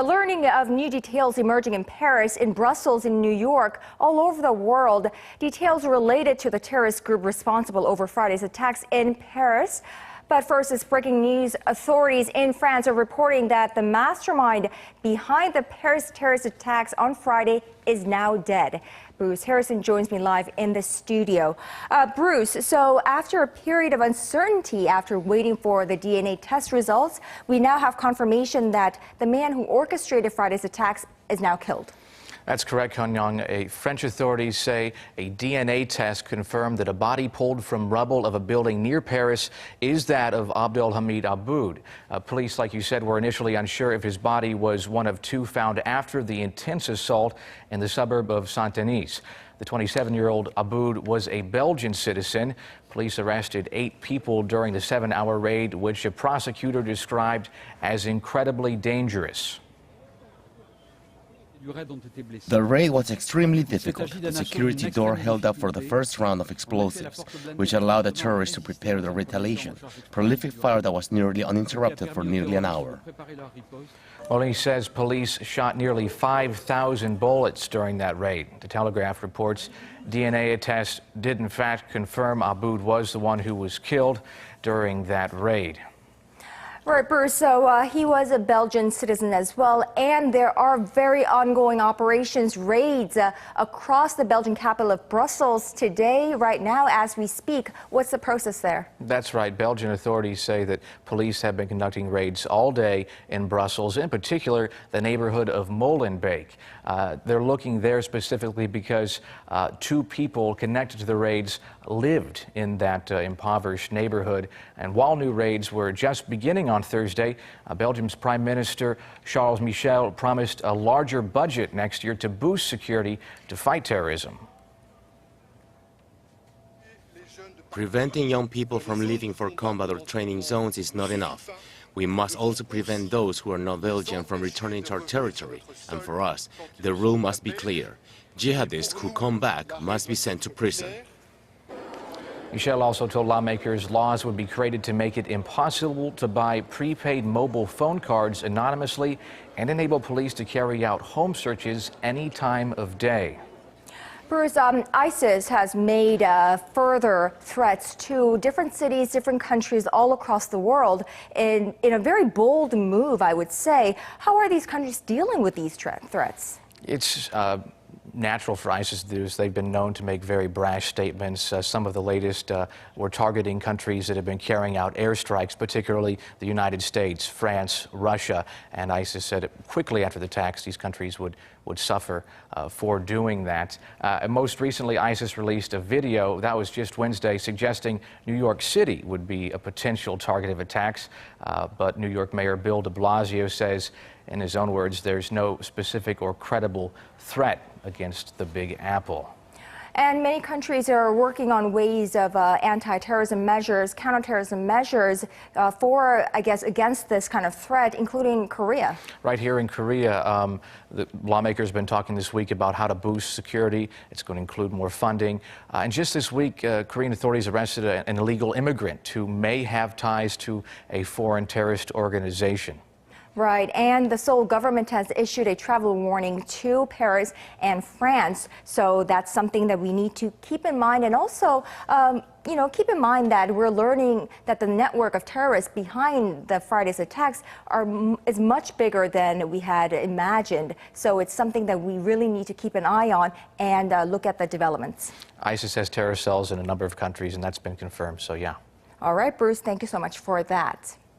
learning of new details emerging in Paris, in Brussels, in New York, all over the world. Details related to the terrorist group responsible over Friday's attacks in Paris. But first, it's breaking news. Authorities in France are reporting that the mastermind behind the Paris terrorist attacks on Friday is now dead. Bruce Harrison joins me live in the studio. Bruce, so after a period of uncertainty after waiting for the DNA test results, we now have confirmation that the man who orchestrated Friday's attacks is now killed. That's correct, Connyoung. French authorities say a DNA test confirmed that a body pulled from rubble of a building near Paris is that of Abdelhamid Abaaoud. Police, like you said, were initially unsure if his body was one of two found after the intense assault in the suburb of Saint Denis. The 27-year-old Abaaoud was a Belgian citizen. Police arrested 8 people during the 7-hour raid, which a prosecutor described as incredibly dangerous. The raid was extremely difficult. The security door held up for the first round of explosives, which allowed the terrorists to prepare their retaliation. Prolific fire that was nearly uninterrupted for nearly an hour. Well, he says police shot nearly 5,000 bullets during that raid. The Telegraph reports DNA tests did in fact confirm Abaaoud was the one who was killed during that raid. Right, Bruce, so he was a Belgian citizen as well, and there are very ongoing operations, raids across the Belgian capital of Brussels today, right now, as we speak. What's the process there? That's right. Belgian authorities say that police have been conducting raids all day in Brussels, in particular the neighborhood of Molenbeek. They're looking there specifically because 2 people connected to the raids lived in that impoverished neighborhood. And while new raids were just beginning on Thursday, Belgium's Prime Minister Charles Michel promised a larger budget next year to boost security to fight terrorism. Preventing young people from leaving for combat or training zones is not enough. We must also prevent those who are not Belgian from returning to our territory. And for us, the rule must be clear. Jihadists who come back must be sent to prison. Michel also told lawmakers laws would be created to make it impossible to buy prepaid mobile phone cards anonymously and enable police to carry out home searches any time of day. Bruce, ISIS has made further threats to different cities, different countries all across the world in a very bold move, I would say. How are these countries dealing with these threats? It's natural for ISIS to do is they've been known to make very brash statements. Some of the latest were targeting countries that have been carrying out airstrikes, particularly the United States, France, Russia, and ISIS said quickly after the attacks these countries would suffer for doing that. And most recently, ISIS released a video, that was just Wednesday, suggesting New York City would be a potential target of attacks. But New York Mayor Bill de Blasio says, in his own words, there's no specific or credible threat against the Big Apple. And many countries are working on ways of anti-terrorism measures, counterterrorism measures against this kind of threat, including Korea. Right here in Korea, the lawmakers have been talking this week about how to boost security. It's going to include more funding. And just this week, Korean authorities arrested an illegal immigrant who may have ties to a foreign terrorist organization. Right, and the Seoul government has issued a travel warning to Paris and France. So that's something that we need to keep in mind. And also, keep in mind that we're learning that the network of terrorists behind the Friday's attacks is much bigger than we had imagined. So it's something that we really need to keep an eye on and look at the developments. ISIS has terror cells in a number of countries, and that's been confirmed. So, yeah. All right, Bruce, thank you so much for that.